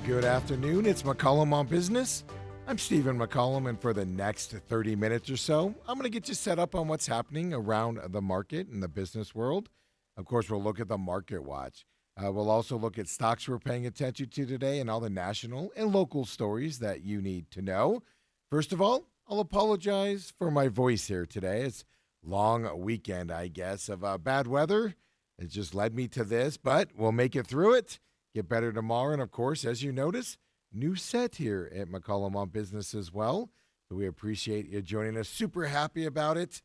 Good afternoon. It's McCollum on Business. I'm Stephen McCollum, and for the next 30 minutes or so, I'm going to get you set up on what's happening around the market in the business world. Of course, we'll look at the Market Watch. We'll also look at stocks we're paying attention to today and all the national and local stories that you need to know. First of all, I'll apologize for my voice here today. It's long weekend, I guess, of bad weather. It just led me to this, but we'll make it through it. Get better tomorrow. And of course, as you notice, new set here at McCollum on Business as well. So we appreciate you joining us. Super happy about it.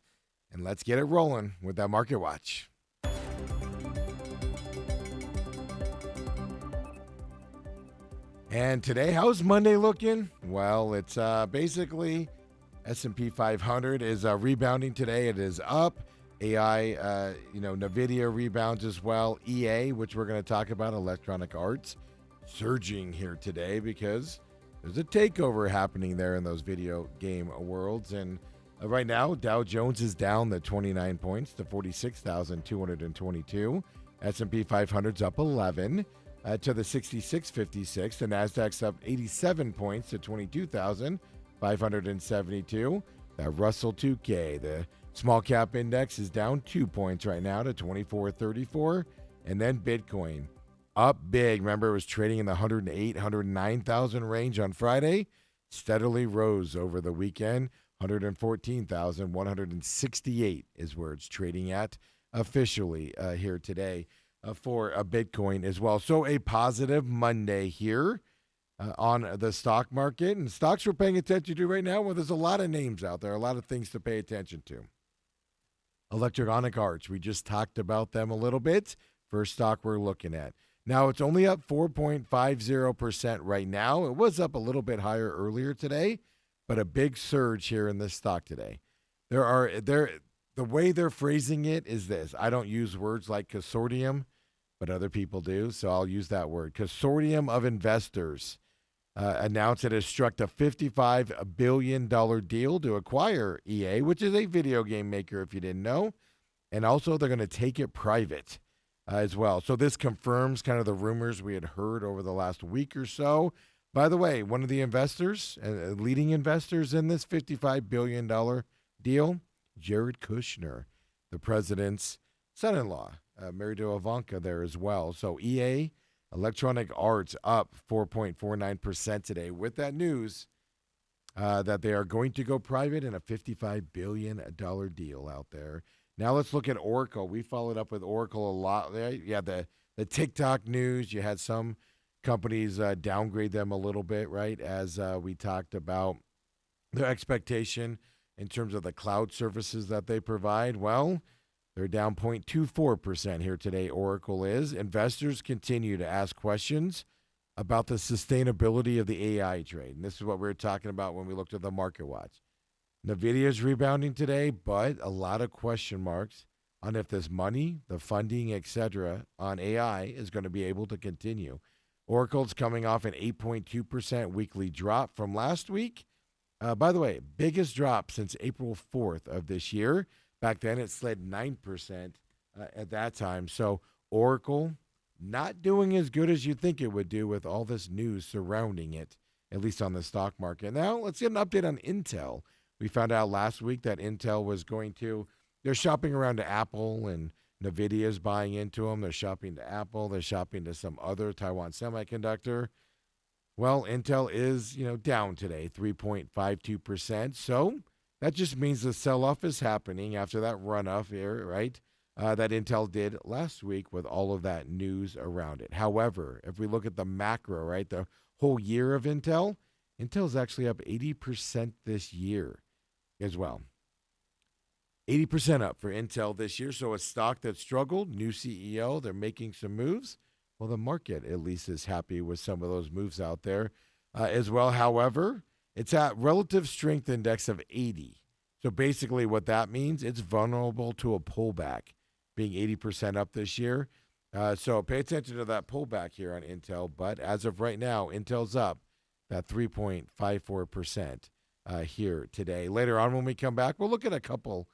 And let's get it rolling with that Market Watch. And today, how's Monday looking? Well, it's basically S&P 500 is rebounding today. It is up. AI, NVIDIA rebounds as well. EA, which we're going to talk about, Electronic Arts, surging here today because there's a takeover happening there in those video game worlds. And right now, Dow Jones is down the 29 points to 46,222. S&P 500's up 11 to the 6656. The Nasdaq's up 87 points to 22,572. That Russell 2K, the small cap index, is down 2 points right now to 2434. And then Bitcoin up big. Remember, it was trading in the 108, 109,000 range on Friday. Steadily rose over the weekend. 114,168 is where it's trading at officially here today for a Bitcoin as well. So a positive Monday here on the stock market. And stocks we're paying attention to right now, well, there's a lot of names out there, a lot of things to pay attention to. Electronic Arts, we just talked about them a little bit. First stock we're looking at. Now, it's only up 4.50% right now. It was up a little bit higher earlier today, but a big surge here in this stock today. The way they're phrasing it is this. I don't use words like consortium, but other people do, so I'll use that word. Consortium of investors announced it has struck a $55 billion deal to acquire EA, which is a video game maker, if you didn't know. And also, they're going to take it private as well. So this confirms kind of the rumors we had heard over the last week or so. By the way, one of the investors, leading investors in this $55 billion deal, Jared Kushner, the president's son-in-law, married to Ivanka there as well. So EA, Electronic Arts, up 4.49% today with that news that they are going to go private in a $55 billion deal out there. Now let's look at Oracle. We followed up with Oracle a lot. Yeah, the TikTok news. You had some companies downgrade them a little bit, right, as we talked about their expectation in terms of the cloud services that they provide. Well, they're down 0.24% here today, Oracle is. Investors continue to ask questions about the sustainability of the AI trade. And this is what we were talking about when we looked at the Market Watch. NVIDIA is rebounding today, but a lot of question marks on if this money, the funding, etc., on AI is going to be able to continue. Oracle's coming off an 8.2% weekly drop from last week. By the way, biggest drop since April 4th of this year. Back then, it slid 9% at that time. So Oracle not doing as good as you think it would do with all this news surrounding it, at least on the stock market. Now, let's get an update on Intel. We found out last week that Intel was they're shopping around to Apple, and NVIDIA is buying into them. They're shopping to Apple. They're shopping to some other Taiwan semiconductor. Well, Intel is, down today, 3.52%. So that just means the sell-off is happening after that run-off here, right, that Intel did last week with all of that news around it. However, if we look at the macro, right, the whole year of Intel's actually up 80% this year as well. 80% up for Intel this year. So a stock that struggled, new CEO, they're making some moves. Well, the market at least is happy with some of those moves out there as well. However, it's at relative strength index of 80. So basically what that means, it's vulnerable to a pullback, being 80% up this year. So pay attention to that pullback here on Intel. But as of right now, Intel's up that 3.54% here today. Later on when we come back, we'll look at a couple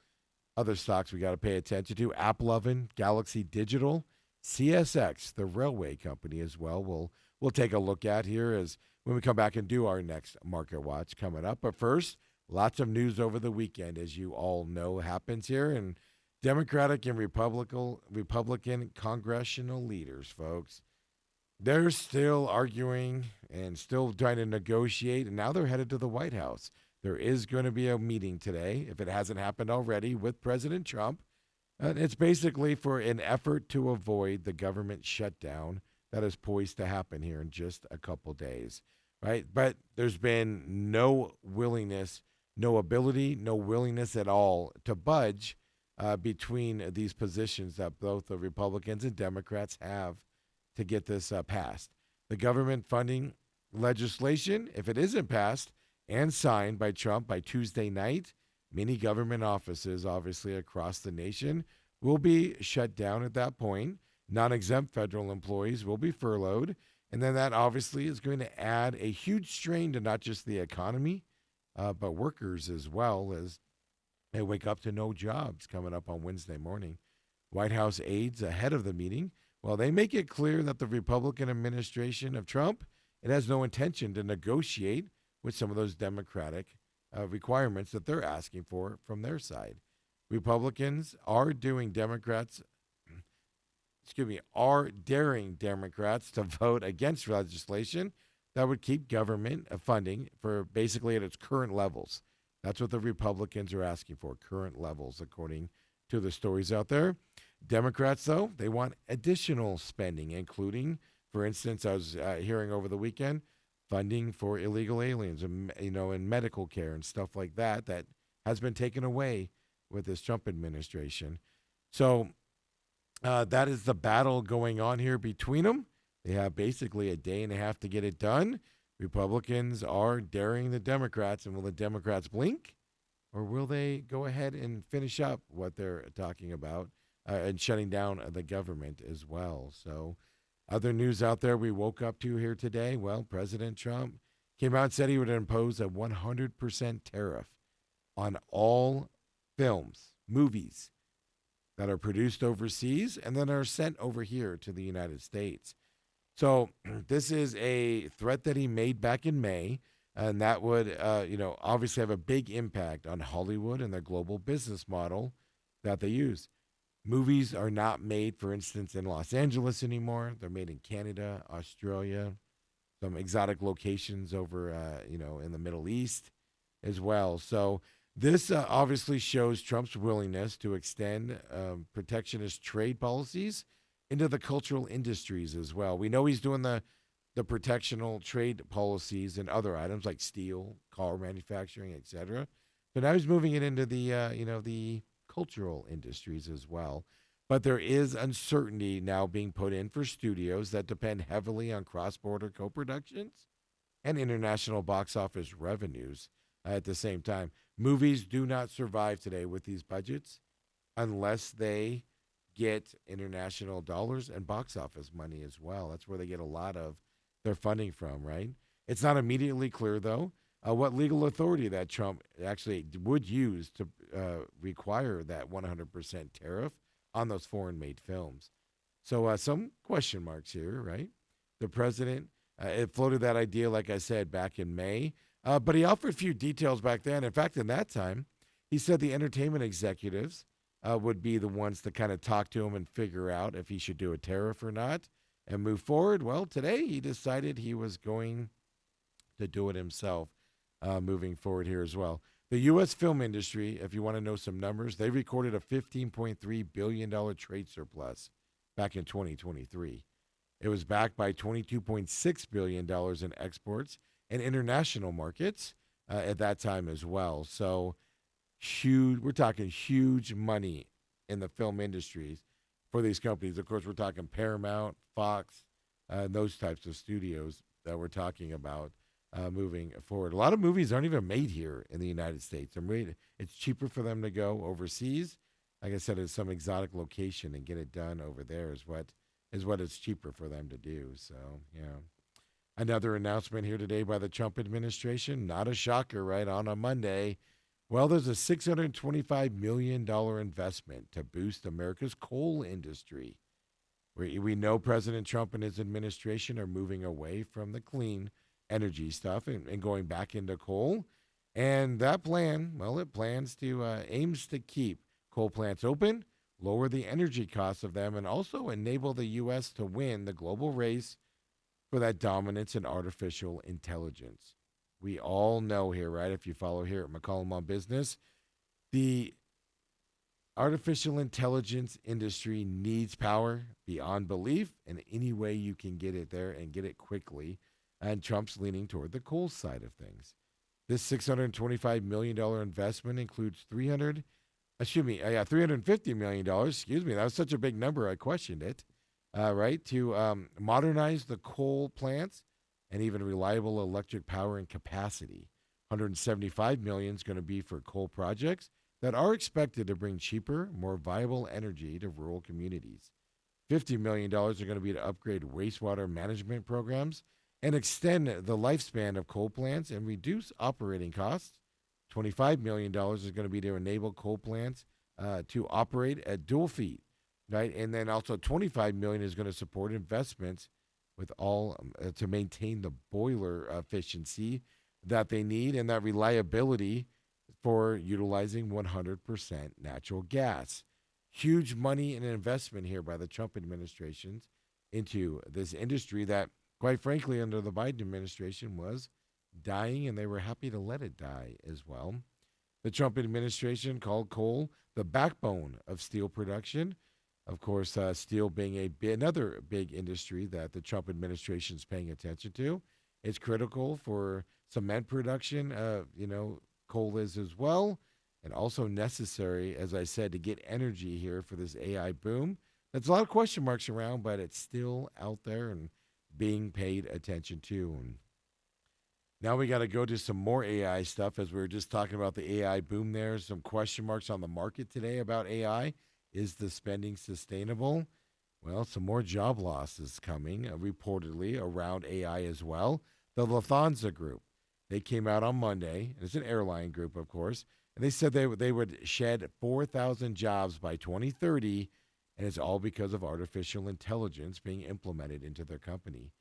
other stocks we got to pay attention to. AppLovin, Galaxy Digital, CSX, the railway company as well. We'll we'll take a look at here as when we come back and do our next Market Watch coming up. But first, lots of news over the weekend, as you all know, happens here. And Democratic and Republican congressional leaders, folks, they're still arguing and still trying to negotiate, and now they're headed to the White House. There is going to be a meeting today, if it hasn't happened already, with President Trump. And it's basically for an effort to avoid the government shutdown that is poised to happen here in just a couple days, right? But there's been no willingness, no ability, no willingness at all to budge between these positions that both the Republicans and Democrats have to get this passed. The government funding legislation, if it isn't passed and signed by Trump by Tuesday night, many government offices, obviously across the nation, will be shut down at that point. Non-exempt federal employees will be furloughed. And then that obviously is going to add a huge strain to not just the economy, but workers as well, as they wake up to no jobs coming up on Wednesday morning. White House aides ahead of the meeting, well, they make it clear that the Republican administration of Trump, it has no intention to negotiate with some of those Democratic requirements that they're asking for from their side. Republicans are daring Democrats to vote against legislation that would keep government funding for basically at its current levels. That's what the Republicans are asking for, current levels, according to the stories out there. Democrats, though, they want additional spending, including, for instance, I was hearing over the weekend, funding for illegal aliens and, and medical care and stuff like that has been taken away with this Trump administration. So that is the battle going on here between them. They have basically a day and a half to get it done. Republicans are daring the Democrats, and will the Democrats blink? Or will they go ahead and finish up what they're talking about and shutting down the government as well? So other news out there we woke up to here today, well, President Trump came out and said he would impose a 100% tariff on all films, movies that are produced overseas and then are sent over here to the United States. So this is a threat that he made back in May, and that would, obviously have a big impact on Hollywood and their global business model that they use. Movies are not made, for instance, in Los Angeles anymore. They're made in Canada, Australia, some exotic locations over, in the Middle East as well. So this obviously shows Trump's willingness to extend protectionist trade policies into the cultural industries as well. We know he's doing the protectional trade policies and other items like steel, car manufacturing, etc. So now he's moving it into the cultural industries as well. But there is uncertainty now being put in for studios that depend heavily on cross-border co-productions and international box office revenues at the same time. Movies do not survive today with these budgets unless they get international dollars and box office money as well. That's where they get a lot of their funding from, right? It's not immediately clear, though, what legal authority that Trump actually would use to require that 100% tariff on those foreign-made films. So some question marks here, right? The president, it floated that idea, like I said, back in May, but he offered a few details back then. In fact, in that time, he said the entertainment executives would be the ones to kind of talk to him and figure out if he should do a tariff or not and move forward. Well, today he decided he was going to do it himself moving forward here as well. The U.S. film industry, if you want to know some numbers, they recorded a $15.3 billion trade surplus back in 2023. It was backed by $22.6 billion in exports and international markets at that time as well. So huge, we're talking huge money in the film industries for these companies. Of course, we're talking Paramount, Fox, those types of studios that we're talking about moving forward. A lot of movies aren't even made here in the United States. It's cheaper for them to go overseas. Like I said, it's some exotic location and get it done over there is what it's cheaper for them to do. So, yeah. Another announcement here today by the Trump administration. Not a shocker, right? On a Monday. Well, there's a $625 million investment to boost America's coal industry. We know President Trump and his administration are moving away from the clean energy stuff and going back into coal. And that plan, well, it plans to aims to keep coal plants open, lower the energy costs of them, and also enable the U.S. to win the global race for that dominance in artificial intelligence. We all know here, right? If you follow here at McCollum on Business, the artificial intelligence industry needs power beyond belief, and any way you can get it there and get it quickly. And Trump's leaning toward the coal side of things. This $625 million investment includes $350 million. Excuse me, that was such a big number, I questioned it. Right, to modernize the coal plants and even reliable electric power and capacity. 175 million is going to be for coal projects that are expected to bring cheaper, more viable energy to rural communities. $50 million are going to be to upgrade wastewater management programs and extend the lifespan of coal plants and reduce operating costs. $25 million is going to be to enable coal plants to operate at dual feet, right? And then also 25 million is going to support investments with all to maintain the boiler efficiency that they need and that reliability for utilizing 100% natural gas. Huge money and investment here by the Trump administrations into this industry that, quite frankly, under the Biden administration was dying, and they were happy to let it die as well. The Trump administration called coal the backbone of steel production. Of course, steel being another big industry that the Trump administration is paying attention to. It's critical for cement production. Coal is as well, and also necessary, as I said, to get energy here for this AI boom. There's a lot of question marks around, but it's still out there and being paid attention to. And now we got to go to some more AI stuff, as we were just talking about the AI boom there. Some question marks on the market today about AI. Is the spending sustainable? Well, some more job losses coming, reportedly, around AI as well. The Lufthansa Group, they came out on Monday. It's an airline group, of course, and they said they would shed 4,000 jobs by 2030, and it's all because of artificial intelligence being implemented into their company.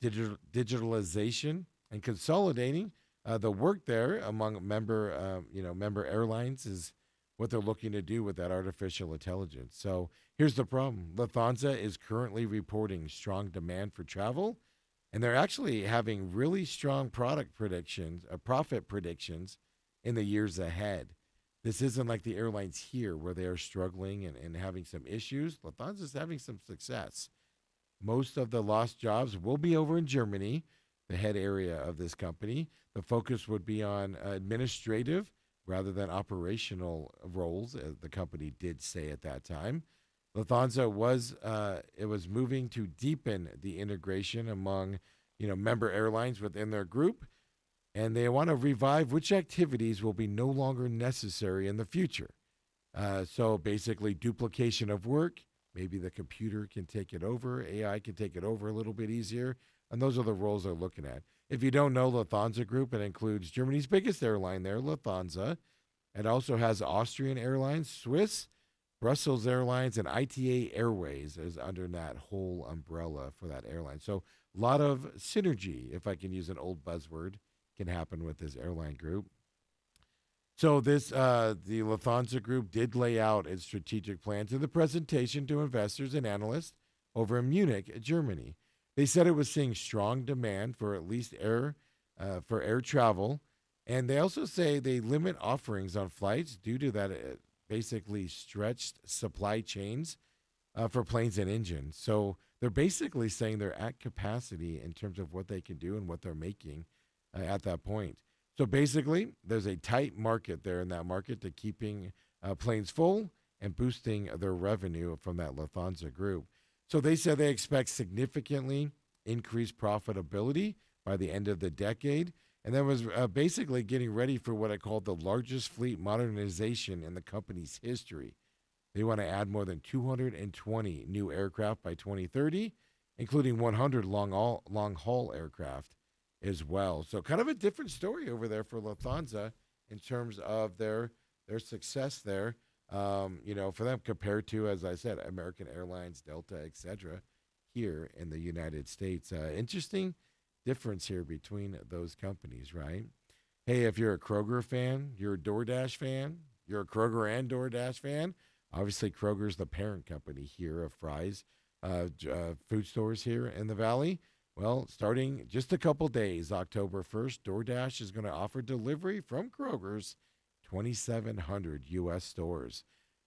Digitalization and consolidating the work there among member airlines is what they're looking to do with that artificial intelligence. So here's the problem. Lufthansa is currently reporting strong demand for travel, and they're actually having really strong profit predictions in the years ahead. This isn't like the airlines here where they are struggling and having some issues. Lufthansa's having some success. Most of the lost jobs will be over in Germany, the head area of this company. The focus would be on administrative rather than operational roles, as the company did say at that time. Lufthansa was moving to deepen the integration among member airlines within their group, and they want to revive which activities will be no longer necessary in the future. So basically, duplication of work. Maybe the computer can take it over. AI can take it over a little bit easier. And those are the roles they're looking at. If you don't know Lufthansa Group, it includes Germany's biggest airline there, Lufthansa. It also has Austrian Airlines, Swiss, Brussels Airlines, and ITA Airways is under that whole umbrella for that airline. So a lot of synergy, if I can use an old buzzword, can happen with this airline group. So the Lufthansa Group did lay out its strategic plans in the presentation to investors and analysts over in Munich, Germany. They said it was seeing strong demand for at least air travel, and they also say they limit offerings on flights due to that basically stretched supply chains for planes and engines. So they're basically saying they're at capacity in terms of what they can do and what they're making at that point. So basically, there's a tight market there in that market to keeping planes full and boosting their revenue from that Lufthansa group. So they said they expect significantly increased profitability by the end of the decade. And that was basically getting ready for what I call the largest fleet modernization in the company's history. They want to add more than 220 new aircraft by 2030, including 100 long-haul aircraft as well. So kind of a different story over there for Lufthansa in terms of their success there. For them compared to, as I said, American Airlines, Delta, etc., here in the United States. Interesting difference here between those companies, right? Hey, if you're a Kroger fan, you're a DoorDash fan, you're a Kroger and DoorDash fan. Obviously, Kroger's the parent company here of Fry's food stores here in the Valley. Well, starting just a couple days, October 1st, DoorDash is going to offer delivery from Kroger's 2,700 U.S. stores.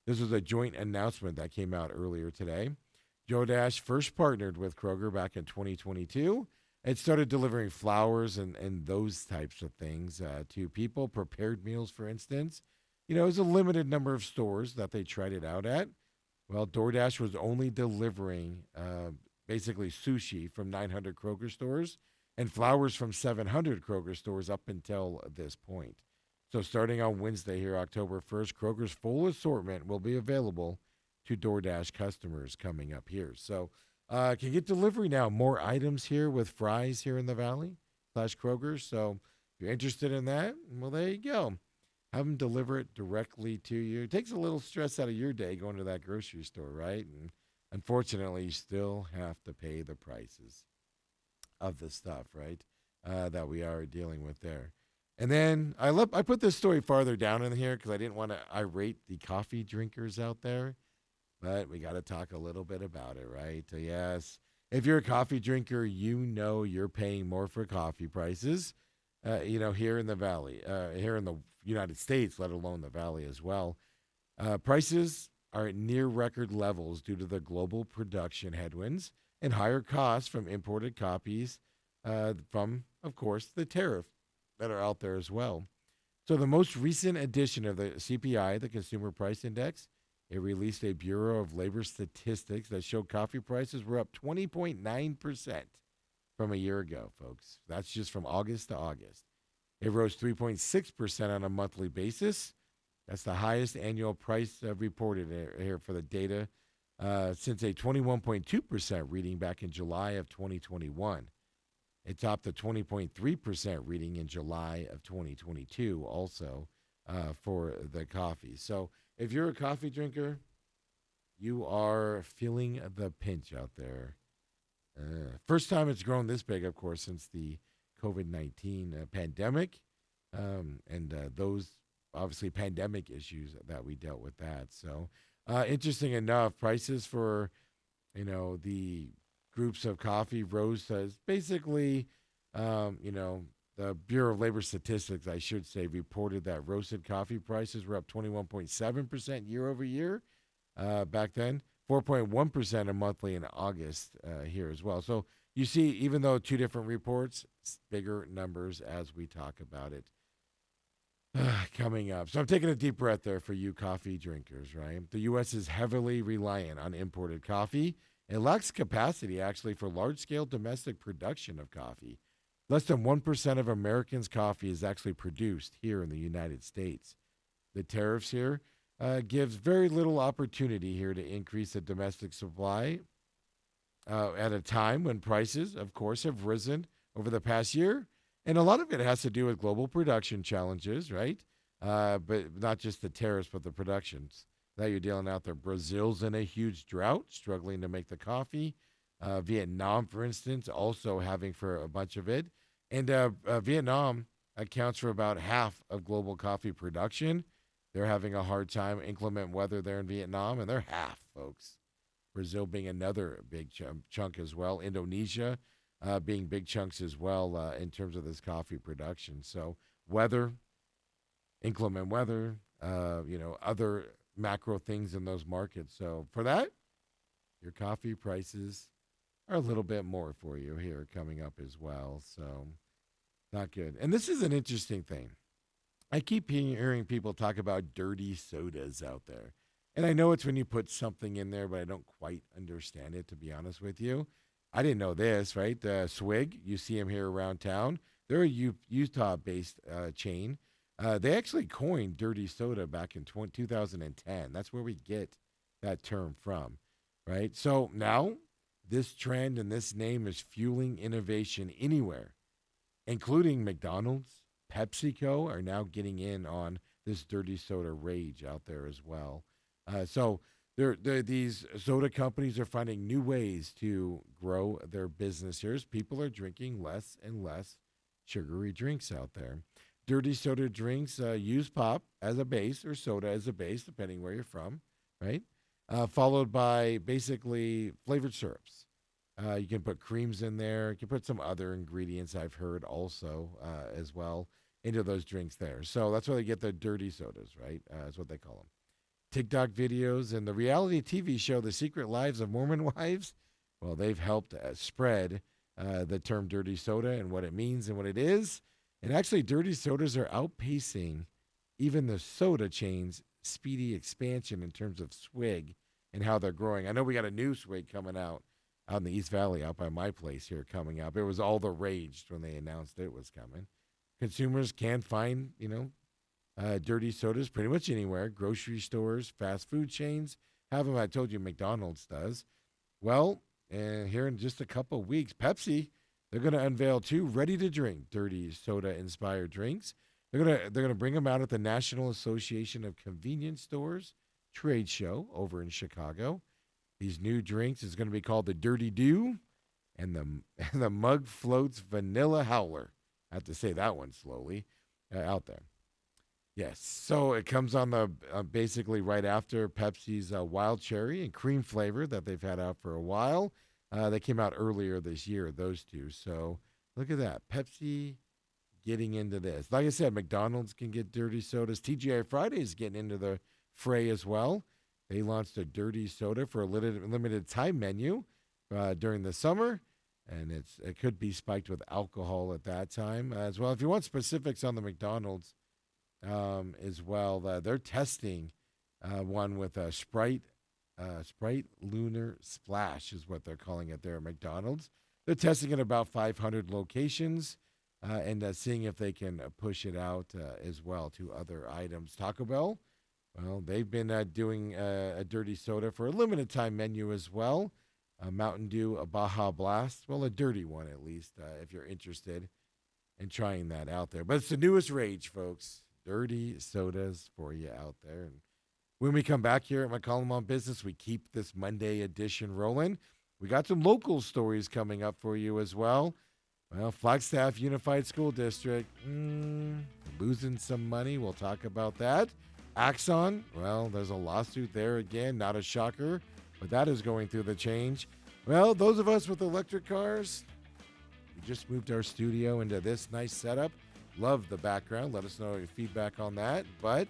This was a joint announcement that came out earlier today. DoorDash first partnered with Kroger back in 2022. It started delivering flowers and those types of things to people, prepared meals, for instance. It was a limited number of stores that they tried it out at. Well, DoorDash was only delivering basically sushi from 900 Kroger stores and flowers from 700 Kroger stores up until this point. So starting on Wednesday here, October 1st, Kroger's full assortment will be available to DoorDash customers coming up here. So can get delivery now. More items here with Fry's here in the Valley / Kroger. So if you're interested in that, well, there you go. Have them deliver it directly to you. It takes a little stress out of your day going to that grocery store, right? And unfortunately, you still have to pay the prices of the stuff, right? That we are dealing with there. And then I put this story farther down in here because I didn't want to irate the coffee drinkers out there. But we got to talk a little bit about it, right? Yes, if you're a coffee drinker, you're paying more for coffee prices, here in the Valley, here in the United States, let alone the Valley as well. Prices are at near record levels due to the global production headwinds and higher costs from imported coffees from, of course, the tariff that are out there as well. So the most recent edition of the CPI, the Consumer Price Index, it released a Bureau of Labor statistics that showed coffee prices were up 20.9% from a year ago, folks. That's just from August to August. It rose 3.6% on a monthly basis. That's the highest annual price reported here for the data since a 21.2% reading back in July of 2021. It topped the 20.3% reading in July of 2022 also for the coffee. So if you're a coffee drinker, you are feeling the pinch out there. First time it's grown this big, of course, since the COVID-19 pandemic and those obviously pandemic issues that we dealt with that. So interesting enough, prices for, the groups of coffee rose to basically, the Bureau of Labor Statistics, I should say, reported that roasted coffee prices were up 21.7% year over year back then, 4.1% a monthly in August here as well. So you see, even though two different reports, bigger numbers as we talk about it coming up. So I'm taking a deep breath there for you coffee drinkers, right? The U.S. is heavily reliant on imported coffee. It lacks capacity, actually, for large-scale domestic production of coffee. Less than 1% of Americans' coffee is actually produced here in the United States. The tariffs here gives very little opportunity here to increase the domestic supply at a time when prices, of course, have risen over the past year. And a lot of it has to do with global production challenges, right? But not just the tariffs, but the productions that you're dealing out there. Brazil's in a huge drought, struggling to make the coffee. Vietnam, for instance, also having for a bunch of it. And Vietnam accounts for about half of global coffee production. They're having a hard time. Inclement weather there in Vietnam, and they're half, folks. Brazil being another big chunk as well. Indonesia being big chunks as well in terms of this coffee production. So weather, inclement weather, other macro things in those markets. So for that, your coffee prices are a little bit more for you here coming up as well. So not good. And this is an interesting thing. I keep hearing people talk about dirty sodas out there. And I know it's when you put something in there, but I don't quite understand it, to be honest with you. I didn't know this, right? Swig, you see them here around town. They're a Utah-based chain. They actually coined dirty soda back in 2010. That's where we get that term from, right? So now this trend and this name is fueling innovation anywhere, including McDonald's, PepsiCo are now getting in on this dirty soda rage out there as well. So these soda companies are finding new ways to grow their business here as people are drinking less and less sugary drinks out there. Dirty soda drinks use pop as a base or soda as a base, depending where you're from, right? Followed by basically flavored syrups. You can put creams in there. You can put some other ingredients I've heard also as well into those drinks there. So that's why they get the dirty sodas, right? That's what they call them. TikTok videos and the reality TV show The Secret Lives of Mormon Wives, well, they've helped spread the term dirty soda and what it means and what it is. And actually, dirty sodas are outpacing even the soda chain's speedy expansion in terms of swig and how they're growing. I know we got a new swig coming out in the East Valley, out by my place here coming up. It was all the rage when they announced it was coming. Consumers can find, dirty sodas pretty much anywhere. Grocery stores, fast food chains have them. I told you McDonald's does. Well, and here in just a couple of weeks, Pepsi, they're going to unveil 2 ready-to-drink dirty soda-inspired drinks. They're gonna bring them out at the National Association of Convenience Stores trade show over in Chicago. These new drinks is going to be called the Dirty Dew and the Mug Floats Vanilla Howler. I have to say that one slowly out there. Yes, so it comes on the basically right after Pepsi's Wild Cherry and Cream flavor that they've had out for a while. They came out earlier this year, those two. So look at that, Pepsi getting into this. Like I said, McDonald's can get dirty sodas. TGI Fridays getting into the fray as well. They launched a dirty soda for a limited time menu during the summer, and it could be spiked with alcohol at that time as well. If you want specifics on the McDonald's as well, they're testing one with a Sprite Lunar Splash is what they're calling it there at McDonald's. They're testing it at about 500 locations and seeing if they can push it out as well to other items. Taco Bell, well, they've been doing a dirty soda for a limited time menu as well. Mountain Dew, a Baja Blast, well, a dirty one at least, if you're interested in trying that out there. But it's the newest rage, folks. Dirty sodas for you out there. And when we come back here at McCollum on Business, we keep this Monday edition rolling. We got some local stories coming up for you as well. Well, Flagstaff Unified School District, losing some money. We'll talk about that. Axon, well, there's a lawsuit there again. Not a shocker, but that is going through the change. Well, those of us with electric cars, we just moved our studio into this nice setup. Love the background. Let us know your feedback on that. But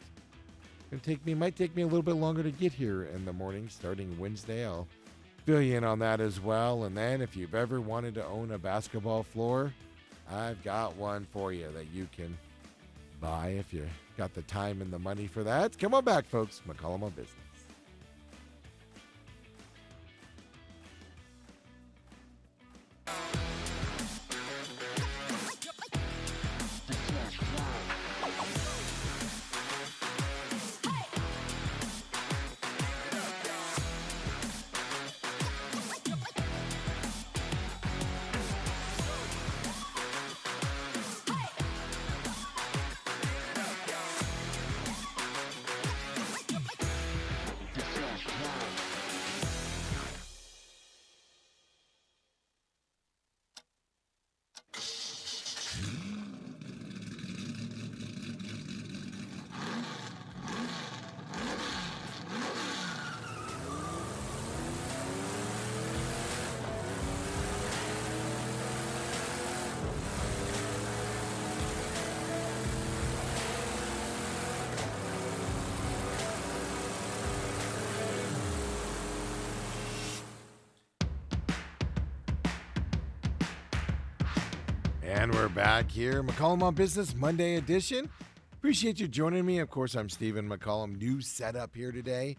it might take me a little bit longer to get here in the morning starting Wednesday. I'll fill you in on that as well. And then if you've ever wanted to own a basketball floor, I've got one for you that you can buy if you got the time and the money for that. Come on back, folks. McCollum on Business. And we're back here, McCollum on Business, Monday edition. Appreciate you joining me. Of course, I'm Stephen McCollum. New setup here today.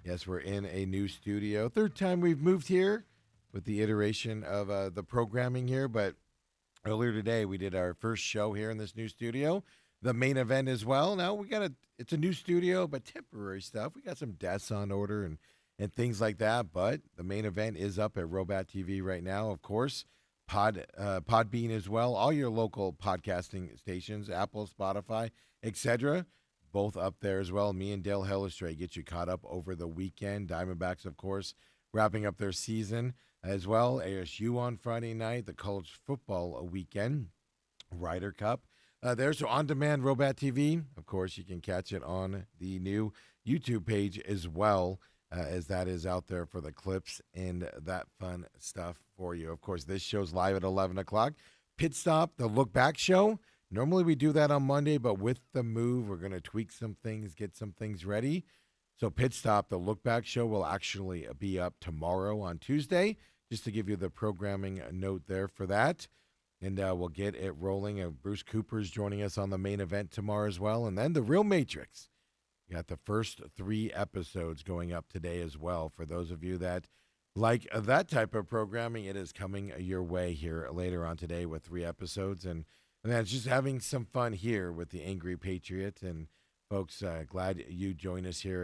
Yes, we're in a new studio. Third time we've moved here with the iteration of the programming here. But earlier today, we did our first show here in this new studio. The main event as well. Now it's a new studio, but temporary stuff. We got some desks on order and things like that. But the main event is up at Robat TV right now, of course. Podbean as well, all your local podcasting stations, Apple, Spotify, etc. both up there as well. Me and Dale Hellestrade get you caught up over the weekend. Diamondbacks, of course, wrapping up their season as well. ASU on Friday night, the college football weekend, Ryder Cup. There's so OnDemand Robat TV. Of course, you can catch it on the new YouTube page as well, as that is out there for the clips and that fun stuff for you. Of course, this show's live at 11 o'clock. Pit Stop, the Look Back show. Normally we do that on Monday, but with the move, we're going to tweak some things, get some things ready. So Pit Stop, the Look Back show, will actually be up tomorrow on Tuesday, just to give you the programming note there for that. And we'll get it rolling. Bruce Cooper's joining us on the main event tomorrow as well. And then The Real Matrix. We got the first 3 episodes going up today as well. For those of you that like that type of programming, it is coming your way here later on today with 3 episodes. And that's just having some fun here with the Angry Patriot. And folks, glad you join us here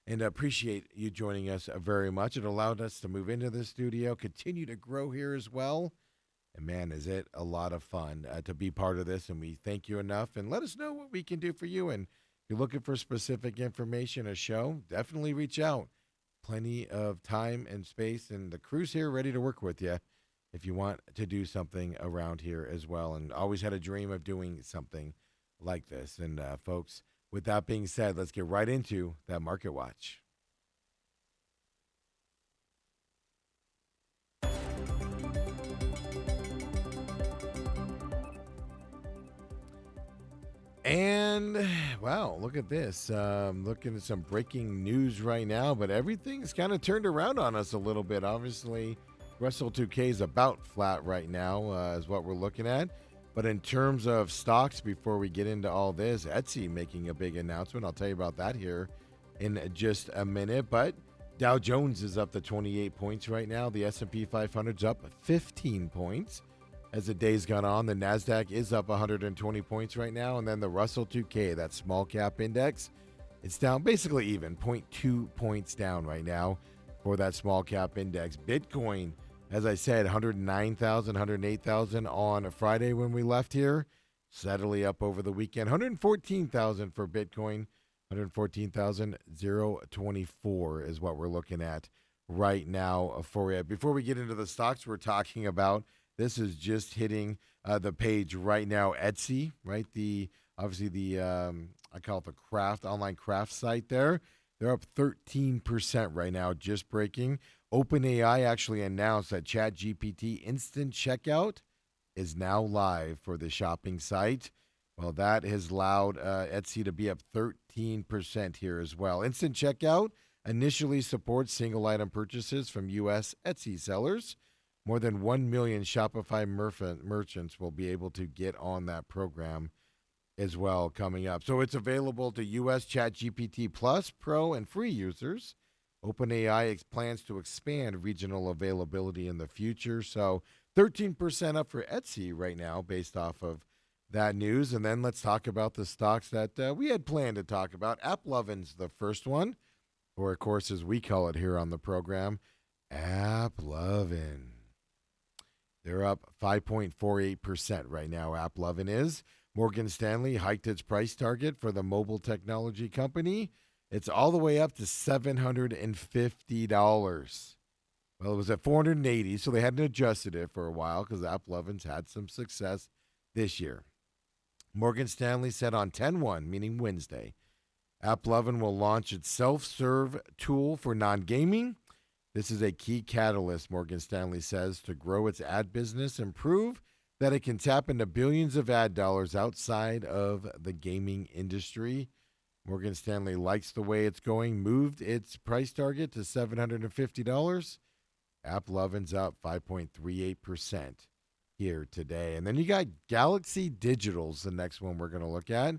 and appreciate you joining us very much. It allowed us to move into the studio, continue to grow here as well. And man, is it a lot of fun to be part of this. And we thank you enough. And let us know what we can do for you. And if you're looking for specific information, a show, definitely reach out. Plenty of time and space. And the crew's here ready to work with you if you want to do something around here as well. And always had a dream of doing something like this. And folks, with that being said, let's get right into that Market Watch. And, wow, look at this. Looking at some breaking news right now, but everything's kind of turned around on us a little bit. Obviously, Russell 2K is about flat right now, is what we're looking at. But in terms of stocks, before we get into all this, Etsy making a big announcement. I'll tell you about that here in just a minute. But Dow Jones is up to 28 points right now. The S&P 500's up 15 points. As the day's gone on, the NASDAQ is up 120 points right now. And then the Russell 2K, that small cap index, it's down basically even, zero point 0.2 points down right now for that small cap index. Bitcoin, as I said, 109,000, 108,000 on a Friday when we left here. Steadily up over the weekend. 114,000 for Bitcoin. 114,024 is what we're looking at right now for you. Before we get into the stocks we're talking about, this is just hitting the page right now. Etsy, right? Obviously the I call it the online craft site there. They're up 13% right now, just breaking. OpenAI actually announced that ChatGPT Instant Checkout is now live for the shopping site. Well, that has allowed Etsy to be up 13% here as well. Instant Checkout initially supports single item purchases from U.S. Etsy sellers. More than 1 million Shopify merchants will be able to get on that program as well coming up. So it's available to U.S. ChatGPT Plus, Pro, and free users. OpenAI plans to expand regional availability in the future. So 13% up for Etsy right now based off of that news. And then let's talk about the stocks that we had planned to talk about. AppLovin's the first one, or of course, as we call it here on the program, AppLovin. They're up 5.48% right now, AppLovin is. Morgan Stanley hiked its price target for the mobile technology company. It's all the way up to $750. Well, it was at $480, so they hadn't adjusted it for a while because AppLovin's had some success this year. Morgan Stanley said on 10/1, meaning Wednesday, AppLovin will launch its self-serve tool for non-gaming. This is a key catalyst, Morgan Stanley says, to grow its ad business and prove that it can tap into billions of ad dollars outside of the gaming industry. Morgan Stanley likes the way it's going, moved its price target to $750. AppLovin's up 5.38% here today. And then you got Galaxy Digital's the next one we're going to look at.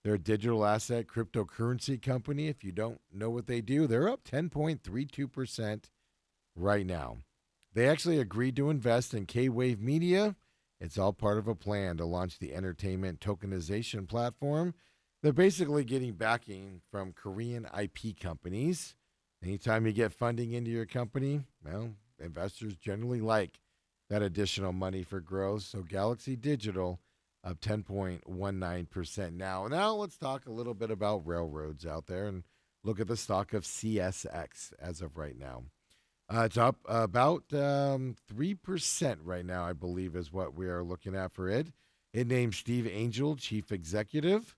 They're a digital asset cryptocurrency company. If you don't know what they do, they're up 10.32% right now. They actually agreed to invest in K-Wave Media. It's all part of a plan to launch the entertainment tokenization platform. They're basically getting backing from Korean IP companies. Anytime you get funding into your company, well, investors generally like that additional money for growth. So Galaxy Digital up 10.19% now. Now let's talk a little bit about railroads out there and look at the stock of CSX as of right now. It's up about 3% right now, I believe, is what we are looking at for it. It named Steve Angel chief executive.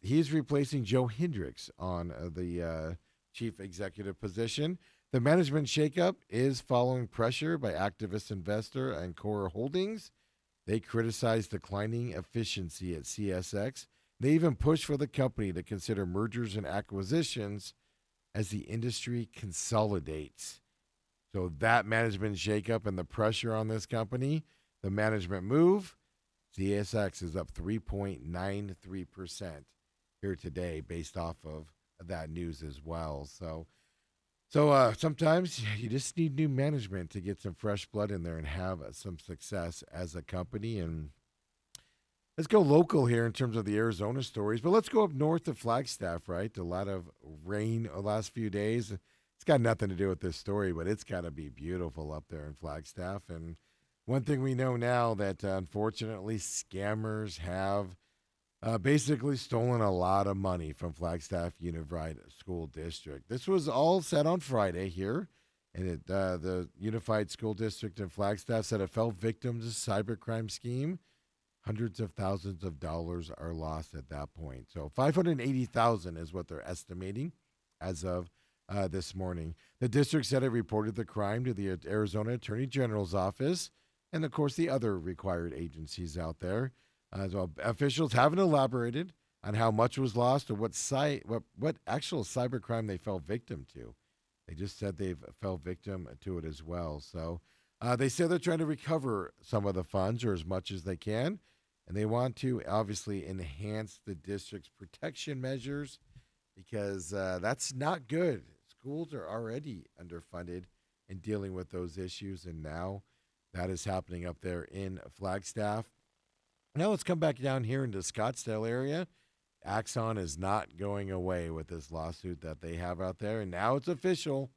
He's replacing Joe Hendricks on the chief executive position. The management shakeup is following pressure by activist investor Ancora Holdings. They criticized declining efficiency at CSX. They even pushed for the company to consider mergers and acquisitions as the industry consolidates. So that management shakeup and the pressure on this company, the management move, CSX is up 3.93% here today based off of that news as well. So sometimes you just need new management to get some fresh blood in there and have some success as a company. And let's go local here in terms of the Arizona stories, but let's go up north to Flagstaff, right? A lot of rain the last few days. It's got nothing to do with this story, but it's got to be beautiful up there in Flagstaff. And one thing we know now that unfortunately scammers have basically stolen a lot of money from Flagstaff Unified School District. This was all said on Friday here, and the Unified School District in Flagstaff said it fell victim to cybercrime scheme. Hundreds of thousands of dollars are lost at that point. So 580,000 is what they're estimating as of this morning. The district said it reported the crime to the Arizona Attorney General's office and, of course, the other required agencies out there. So officials haven't elaborated on how much was lost or what actual cybercrime they fell victim to. They just said they've fell victim to it as well. So they say they're trying to recover some of the funds or as much as they can, and they want to obviously enhance the district's protection measures because that's not good. Schools are already underfunded in dealing with those issues, and now that is happening up there in Flagstaff. Now let's come back down here into Scottsdale area. Axon is not going away with this lawsuit that they have out there, and now it's official.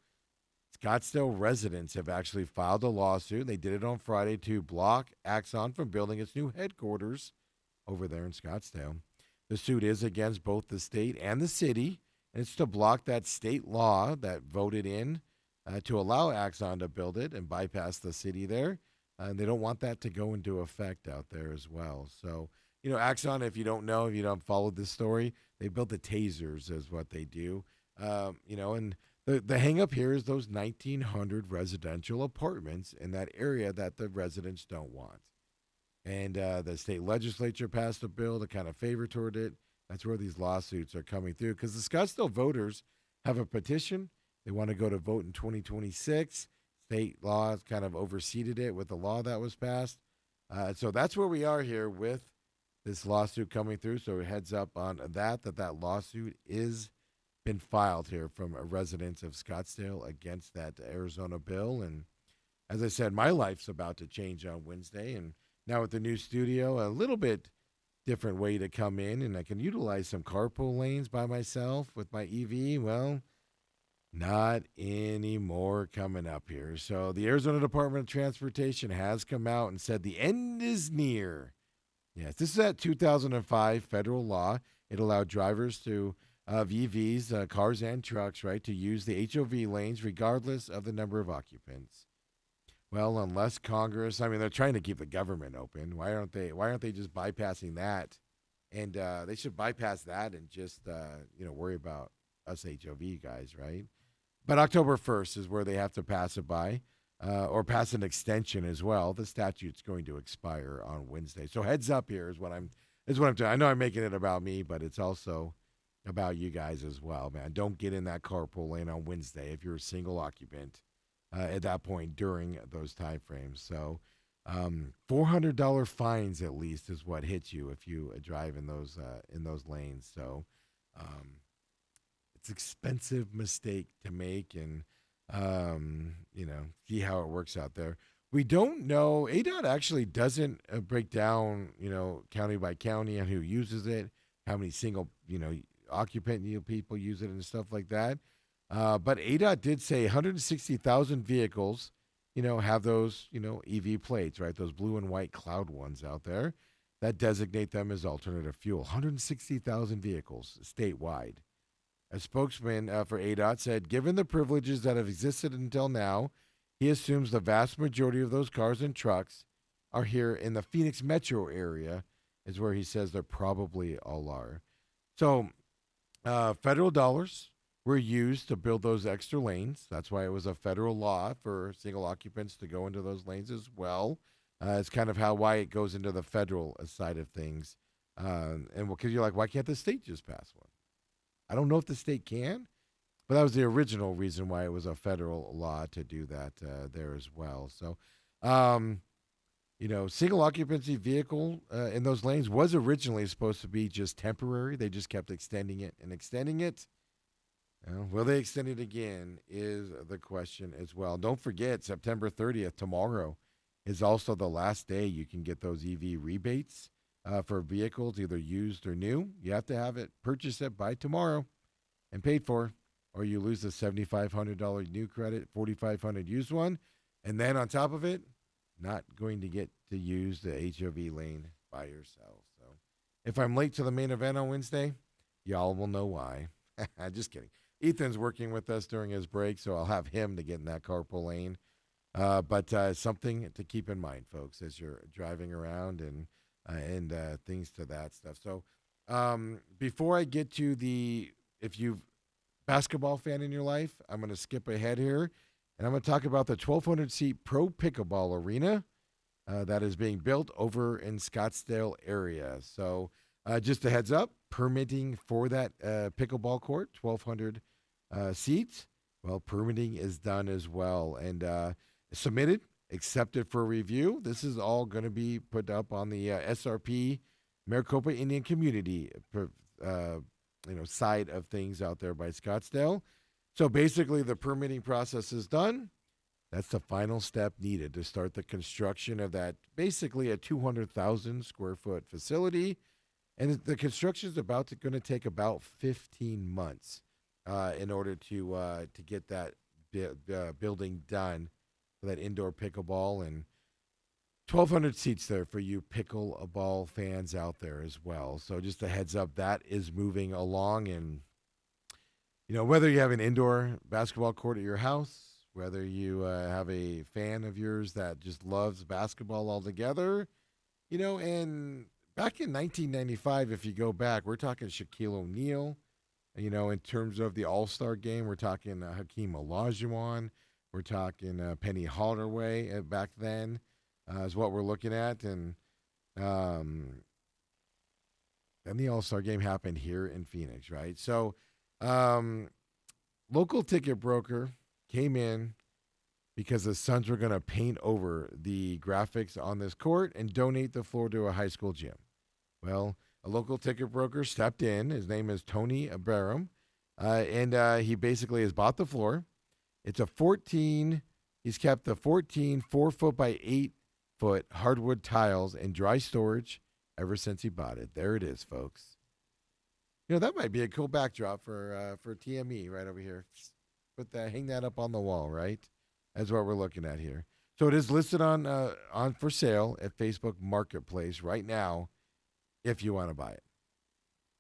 Scottsdale residents have actually filed a lawsuit. They did it on Friday to block Axon from building its new headquarters over there in Scottsdale. The suit is against both the state and the city, and it's to block that state law that voted in to allow Axon to build it and bypass the city there. And they don't want that to go into effect out there as well. So, Axon, if you don't know, if you don't follow this story, they built the tasers is what they do. And the hang up here is those 1,900 residential apartments in that area that the residents don't want. And the state legislature passed a bill to kind of favor toward it. That's where these lawsuits are coming through because the Scottsdale voters have a petition. They want to go to vote in 2026. State law kind of overseeded it with the law that was passed. So that's where we are here with this lawsuit coming through. So heads up on that lawsuit is been filed here from residents of Scottsdale against that Arizona bill. And as I said, my life's about to change on Wednesday. And now with the new studio, a little bit different way to come in. And I can utilize some carpool lanes by myself with my EV. Well, not anymore coming up here. So the Arizona Department of Transportation has come out and said the end is near. Yes, this is that 2005 federal law. It allowed drivers of EVs, cars and trucks, right, to use the HOV lanes regardless of the number of occupants. Well, unless Congress, they're trying to keep the government open. Why aren't they just bypassing that? And they should bypass that and just worry about us HOV guys, right? But October 1st is where they have to pass it by, or pass an extension as well. The statute's going to expire on Wednesday. So heads up here is what I'm doing. I know I'm making it about me, but it's also about you guys as well, man. Don't get in that carpool lane on Wednesday if you're a single occupant at that point during those time frames. So $400 fines at least is what hits you if you drive in those lanes. So it's an expensive mistake to make, and see how it works out there. We don't know. ADOT actually doesn't break down, county by county on who uses it, how many single, occupant people use it and stuff like that. But ADOT did say 160,000 vehicles, have those, EV plates, right? Those blue and white cloud ones out there. that designate them as alternative fuel. 160,000 vehicles statewide. A spokesman for ADOT said, given the privileges that have existed until now, he assumes the vast majority of those cars and trucks are here in the Phoenix metro area, is where he says they're probably all are. So, federal dollars were used to build those extra lanes. That's why it was a federal law for single occupants to go into those lanes as well. It's kind of why it goes into the federal side of things. And because you're like, why can't the state just pass one? I don't know if the state can, but that was the original reason why it was a federal law to do that there as well. So, single occupancy vehicle in those lanes was originally supposed to be just temporary. They just kept extending it and extending it. Will they extend it again is the question as well. Don't forget, September 30th, tomorrow, is also the last day you can get those EV rebates for vehicles, either used or new. You have to have it, purchase it by tomorrow and paid for, or you lose the $7,500 new credit, $4,500 used one. And then on top of it, not going to get to use the HOV lane by yourself. So if I'm late to the main event on Wednesday, y'all will know why. Just kidding. Ethan's working with us during his break, so I'll have him to get in that carpool lane. But something to keep in mind, folks, as you're driving around and things to that stuff. So before I get to if you've basketball fan in your life, I'm going to skip ahead here, and I'm going to talk about the 1,200-seat Pro Pickleball Arena that is being built over in Scottsdale area. So just a heads up, permitting for that pickleball court, 1,200 seats. Well, permitting is done as well, and submitted, accepted for review. This is all going to be put up on the SRP Maricopa Indian Community side of things out there by Scottsdale. So basically, the permitting process is done. That's the final step needed to start the construction of that, basically a 200,000 square foot facility. And the construction is going to take about 15 months in order to get that building done for that indoor pickleball, and 1,200 seats there for you pickleball fans out there as well. So just a heads up, that is moving along. And, whether you have an indoor basketball court at your house, whether you have a fan of yours that just loves basketball altogether, and back in 1995, if you go back, we're talking Shaquille O'Neal. In terms of the All-Star game, we're talking Hakeem Olajuwon. We're talking Penny Hardaway back then is what we're looking at. And then the All-Star game happened here in Phoenix, right? So local ticket broker came in because the Suns were going to paint over the graphics on this court and donate the floor to a high school gym. Well, a local ticket broker stepped in. His name is Tony Abaram, and he basically has bought the floor. It's he's kept the 14 4-foot by 8-foot hardwood tiles and dry storage ever since he bought it. There it is, folks. That might be a cool backdrop for TME right over here. Hang that up on the wall, right? That's what we're looking at here. So it is listed on for sale at Facebook Marketplace right now, if you want to buy it.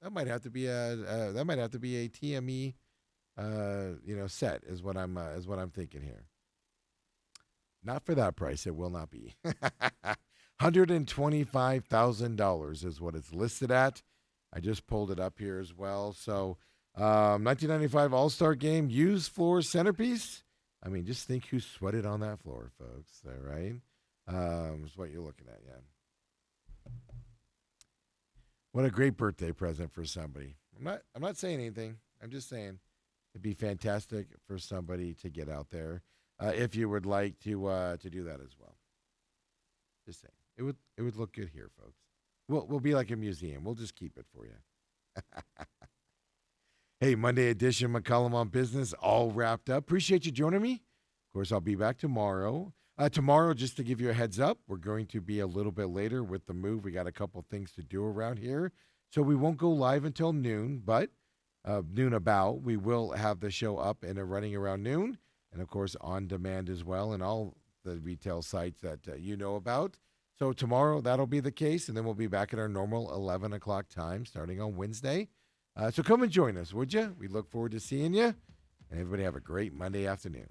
That might have to be a TME set is what I'm thinking here. Not for that price, it will not be. $125,000 is what it's listed at. I just pulled it up here as well. So 1995 All-Star Game, used floor centerpiece. I mean, just think who sweated on that floor, folks. All right? Is what you're looking at, yeah. What a great birthday present for somebody. I'm not saying anything. I'm just saying it'd be fantastic for somebody to get out there if you would like to do that as well. Just saying. It would look good here, folks. We'll be like a museum. We'll just keep it for you. Hey, Monday edition McCollum on Business, all wrapped up. Appreciate you joining me. Of course, I'll be back tomorrow. Tomorrow, just to give you a heads up, we're going to be a little bit later with the move. We got a couple things to do around here. So we won't go live until noon, but noon about. We will have the show up and running around noon. And, of course, on demand as well and all the retail sites that you know about. So tomorrow that'll be the case, and then we'll be back at our normal 11 o'clock time starting on Wednesday. So come and join us, would you? We look forward to seeing you, and everybody have a great Monday afternoon.